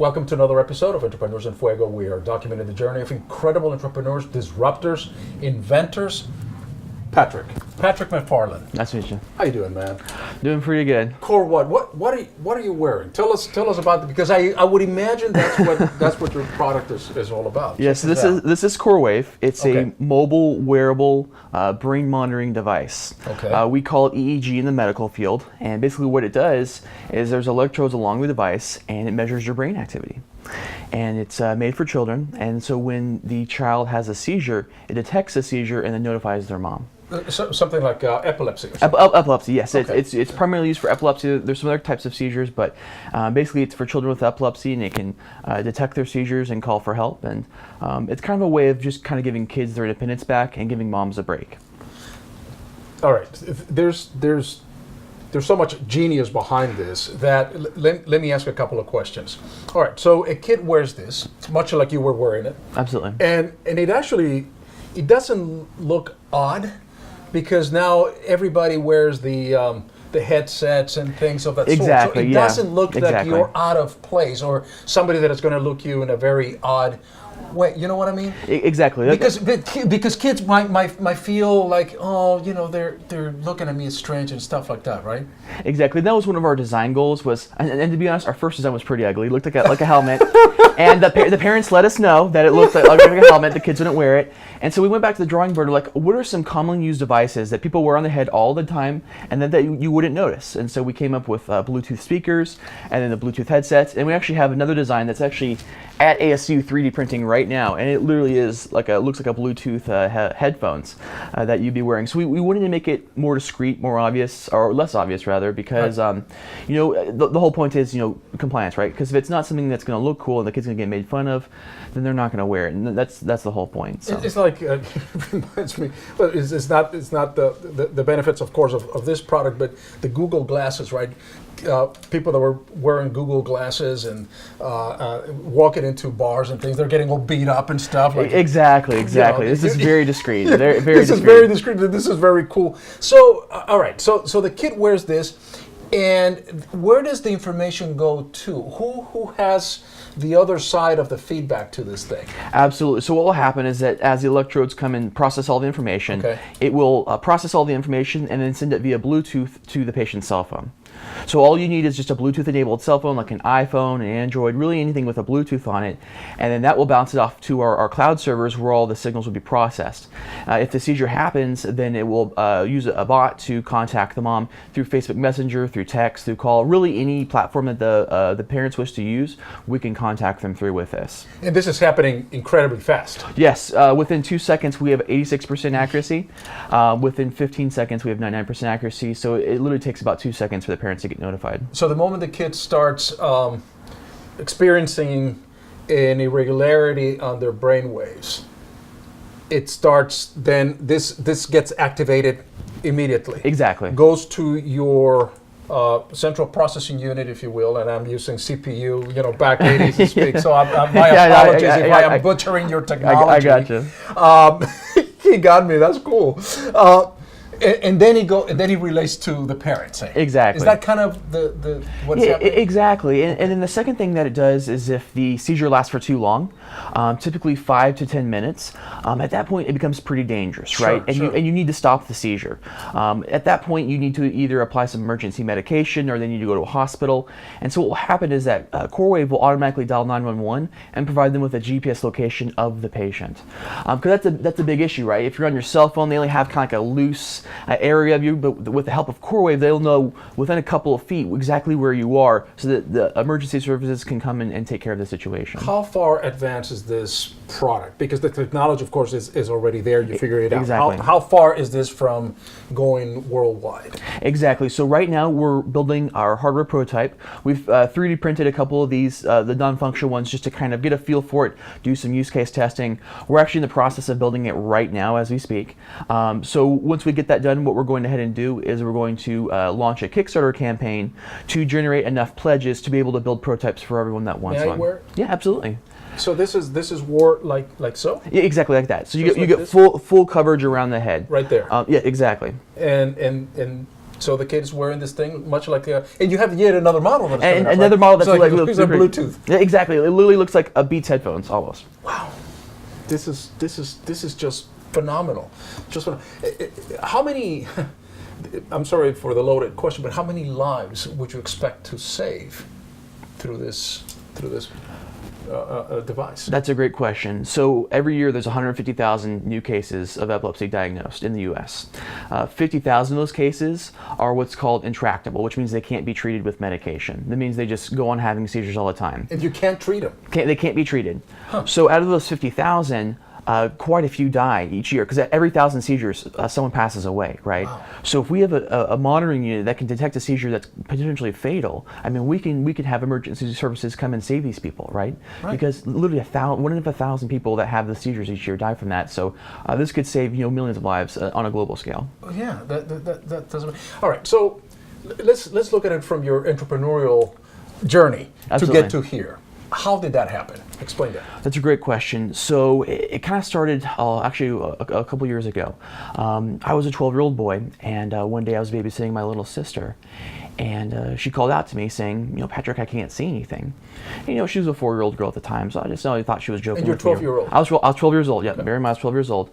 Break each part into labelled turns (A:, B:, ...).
A: Welcome to another episode of Entrepreneurs in Fuego. We are documenting the journey of incredible entrepreneurs, disruptors, inventors. Patrick McFarland.
B: Nice to meet you.
A: How you doing, man?
B: Doing pretty good.
A: What are you wearing? Tell us about it, because I would imagine that's what your product is all about.
B: Yes, so this is Korwave. It's a mobile wearable brain monitoring device.
A: Okay.
B: We call it EEG in the medical field, and basically what it does is there's electrodes along the device, and it measures your brain activity. And it's made for children, and so when the child has a seizure, it detects a seizure and then notifies their mom.
A: Something like epilepsy or something?
B: Epilepsy, yes.
A: Okay.
B: It's primarily used for epilepsy. There's some other types of seizures, but basically it's for children with epilepsy, and it can detect their seizures and call for help. And it's kind of a way of just kind of giving kids their independence back and giving moms a break.
A: All right. There's so much genius behind this that let me ask a couple of questions. All right. So a kid wears this, much like you were wearing it.
B: Absolutely.
A: And it doesn't look odd, because now everybody wears the headsets and things of that sort. So it doesn't look like you're out of place or somebody that is going to look you in a very odd way. You know what I mean?
B: Exactly.
A: Because kids might feel like, oh, you know, they're looking at me as strange and stuff like that, right?
B: Exactly. That was one of our design goals. And to be honest, our first design was pretty ugly. It looked like a helmet, and the parents let us know that it looked like a helmet. The kids wouldn't wear it, and so we went back to the drawing board. Like, what are some commonly used devices that people wear on the head all the time, and then that you wouldn't notice? And so we came up with Bluetooth speakers, and then the Bluetooth headsets, and we actually have another design that's actually at ASU 3D printing right now, and it literally is looks like a Bluetooth headphones that you'd be wearing. So we wanted to make it more discreet, more obvious, or less obvious rather, because right. You know, the whole point is, you know, compliance, right? Because if it's not something that's going to look cool and the kid's going to get made fun of, then they're not going to wear it, and that's the whole point. So.
A: It's like it reminds me, but it's not the benefits, of course, of this product, but the Google glasses, right? People that were wearing Google glasses and walking into bars and things, they're getting all beat up and stuff. Like,
B: exactly. You know, this is very discreet. Very
A: this is very discreet. This is very cool. So, all right. So the kid wears this, and where does the information go to? Who has the other side of the feedback to this thing?
B: Absolutely. So what will happen is that as the electrodes come and process all the information, it will process all the information and then send it via Bluetooth to the patient's cell phone. So all you need is just a Bluetooth-enabled cell phone, like an iPhone, an Android, really anything with a Bluetooth on it, and then that will bounce it off to our cloud servers where all the signals will be processed. If the seizure happens, then it will use a bot to contact the mom through Facebook Messenger, through text, through call, really any platform that the parents wish to use, we can contact them through with this.
A: And this is happening incredibly fast.
B: Yes, within 2 seconds we have 86% accuracy. Within 15 seconds we have 99% accuracy, so it literally takes about 2 seconds for the parents to get notified.
A: So the moment the kid starts experiencing an irregularity on their brain waves, it starts, then this gets activated immediately.
B: Exactly.
A: Goes to your central processing unit, if you will, and I'm using CPU, you know, back 80s to speak, so my apologies if I am butchering your technology.
B: I got you.
A: He got me, that's cool. And then he relates to the parents.
B: Exactly.
A: Is that kind of the what's happening?
B: Exactly. And then the second thing that it does is if the seizure lasts for too long, typically 5 to 10 minutes, at that point it becomes pretty dangerous, right? And you need to stop the seizure. At that point you need to either apply some emergency medication or they need to go to a hospital. And so what will happen is that Korwave will automatically dial 911 and provide them with a GPS location of the patient. Because that's a big issue, right? If you're on your cell phone, they only have kind of like a loose area of you, but with the help of Korwave, they'll know within a couple of feet exactly where you are, so that the emergency services can come in and take care of the situation.
A: How far advanced is this product? Because the technology, of course, is already there. You figure it out.
B: Exactly.
A: How far is this from going worldwide?
B: Exactly. So right now we're building our hardware prototype. We've 3D printed a couple of these, the non-functional ones, just to kind of get a feel for it, do some use case testing. We're actually in the process of building it right now as we speak. So once we get that done, what we're going ahead and do is we're going to launch a Kickstarter campaign to generate enough pledges to be able to build prototypes for everyone that wants one. Yeah, absolutely.
A: So this is war like so?
B: Yeah, exactly like that. So you get
A: this?
B: full coverage around the head.
A: Right there.
B: Yeah, exactly.
A: And So the kid is wearing this thing, much like and you have yet another model. That's
B: and another model that's
A: like Bluetooth.
B: Yeah, exactly. It literally looks like a Beats headphones almost.
A: Wow, this is just phenomenal. How many? I'm sorry for the loaded question, but how many lives would you expect to save through this device?
B: That's a great question. So every year there's 150,000 new cases of epilepsy diagnosed in the U.S. 50,000 of those cases are what's called intractable, which means they can't be treated with medication. That means they just go on having seizures all the time.
A: And you can't treat them?
B: They can't be treated. Huh. So out of those 50,000, quite a few die each year because at every 1,000 seizures, someone passes away, right? Wow. So if we have a monitoring unit that can detect a seizure that's potentially fatal, I mean, we could have emergency services come and save these people, right? Because literally 1 in 1,000 people that have the seizures each year die from that. So this could save millions of lives on a global scale.
A: Yeah, that doesn't. All right, so let's look at it from your entrepreneurial journey to get to here. How did that happen? Explain that.
B: That's a great question. So it kind of started actually a couple years ago. I was a 12-year-old boy, and one day I was babysitting my little sister, and she called out to me saying, Patrick, I can't see anything. And, she was a 4-year-old girl at the time, so I just thought she was joking.
A: And you're 12-year-old?
B: I was 12 years old, yeah, okay. Bear in mind I was 12 years old.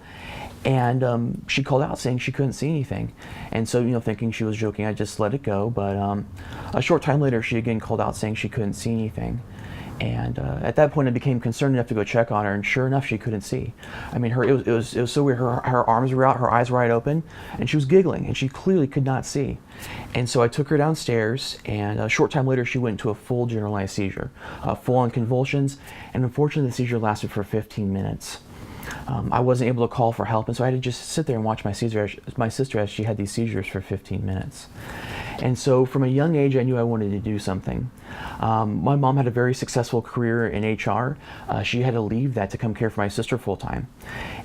B: And she called out saying she couldn't see anything. And so, thinking she was joking, I just let it go. But a short time later, she again called out saying she couldn't see anything. And at that point, I became concerned enough to go check on her, and sure enough, she couldn't see. I mean, it was so weird. Her arms were out, her eyes were wide open, and she was giggling, and she clearly could not see. And so I took her downstairs, and a short time later, she went into a full generalized seizure, full-on convulsions, and unfortunately, the seizure lasted for 15 minutes. I wasn't able to call for help, and so I had to just sit there and watch my sister as she had these seizures for 15 minutes. And so from a young age, I knew I wanted to do something. My mom had a very successful career in HR. She had to leave that to come care for my sister full time.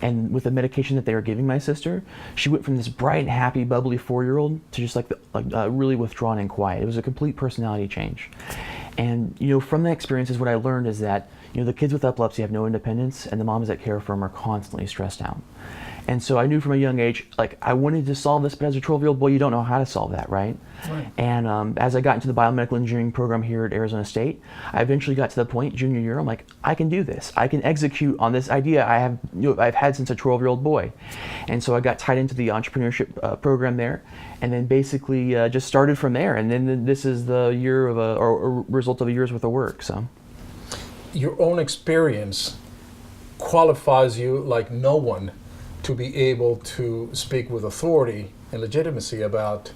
B: And with the medication that they were giving my sister, she went from this bright, happy, bubbly 4-year-old to just really withdrawn and quiet. It was a complete personality change. And from that experience is what I learned is that the kids with epilepsy have no independence, and the moms that care for them are constantly stressed out. And so I knew from a young age, I wanted to solve this, but as a 12-year-old boy, you don't know how to solve that, right? And as I got into the biomedical engineering program here at Arizona State, I eventually got to the point, junior year, I'm like, I can do this. I can execute on this idea I've had since a 12-year-old boy. And so I got tied into the entrepreneurship program there, and then basically just started from there. And then this is the year of or result of a year's worth of work. So,
A: your own experience qualifies you like no one to be able to speak with authority and legitimacy about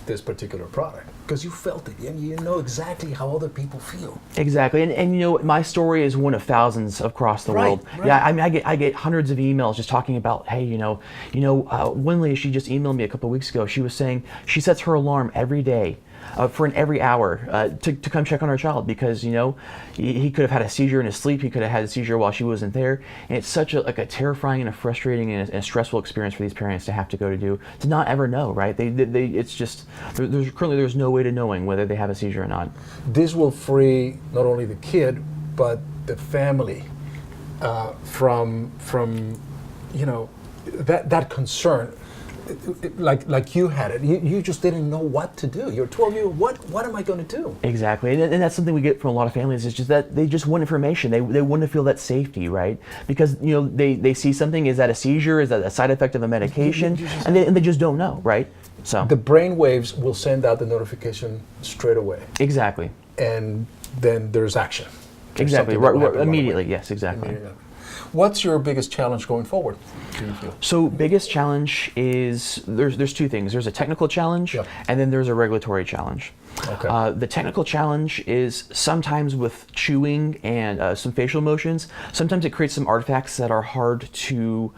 A: this particular product, because you felt it and you know exactly how other people feel.
B: Exactly, and my story is one of thousands across the world. Right. Yeah, I mean, I get hundreds of emails just talking about, hey, one lady, she just emailed me a couple of weeks ago. She was saying she sets her alarm every day. For every hour to come check on her child because he could have had a seizure in his sleep. He could have had a seizure while she wasn't there, and it's such a terrifying and a frustrating and a stressful experience for these parents to have to go to not ever know, right? It's just there's no way to knowing whether they have a seizure or not.
A: This will free not only the kid but the family from that concern. Like you had it, you just didn't know what to do. You're 12-year-old. What am I going to do?
B: Exactly, and that's something we get from a lot of families. Is just that they just want information. They want to feel that safety, right? Because they see something. Is that a seizure? Is that a side effect of a medication? And they just don't know, right? So
A: the brain waves will send out the notification straight away.
B: Exactly.
A: And then there's action.
B: Exactly. Right, immediately. Yes. Exactly. Immediately.
A: What's your biggest challenge going forward, do you feel?
B: So biggest challenge is there's two things. There's a technical challenge, and then there's a regulatory challenge. Okay. The technical challenge is sometimes with chewing and some facial motions, sometimes it creates some artifacts that are hard to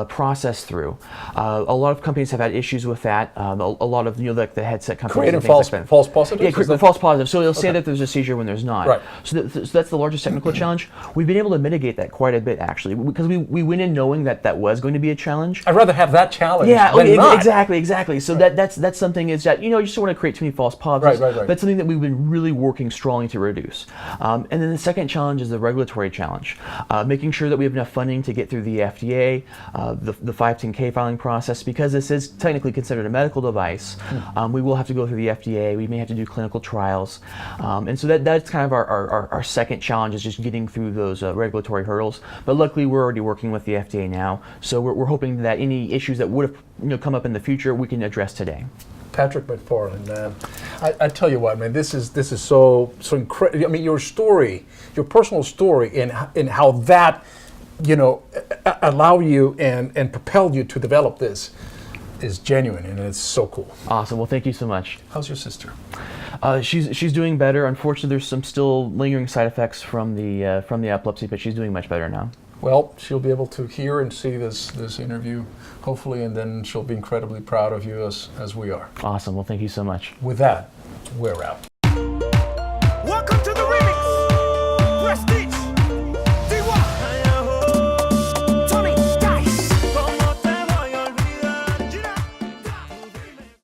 B: process through. A lot of companies have had issues with that. A lot of the headset companies.
A: Creating false positives?
B: Yeah, creating false positives. So they'll say that there's a seizure when there's not.
A: Right.
B: So that's the largest technical challenge. We've been able to mitigate that quite a bit bit, actually, because we went in knowing that was going to be a challenge.
A: I'd rather have that challenge
B: Yeah,
A: than not.
B: exactly. So that's something is that, you just don't want to create too many false positives.
A: Right.
B: That's something that we've been really working strongly to reduce. And then the second challenge is the regulatory challenge, making sure that we have enough funding to get through the FDA, the 510K filing process, because this is technically considered a medical device. We will have to go through the FDA. We may have to do clinical trials, and so that's kind of our second challenge, is just getting through those regulatory hurdles. But luckily, we're already working with the FDA now, so we're hoping that any issues that would have come up in the future, we can address today.
A: Patrick McFarland, man, I tell you what, man, this is so incredible. I mean, your story, your personal story, in how that, allow you and propelled you to develop this is genuine, and it's so cool.
B: Awesome. Well, thank you so much.
A: How's your sister?
B: She's doing better. Unfortunately, there's some still lingering side effects from the epilepsy, but she's doing much better now.
A: Well, she'll be able to hear and see this interview, hopefully, and then she'll be incredibly proud of you as we are.
B: Awesome. Well, thank you so much.
A: With that, we're out.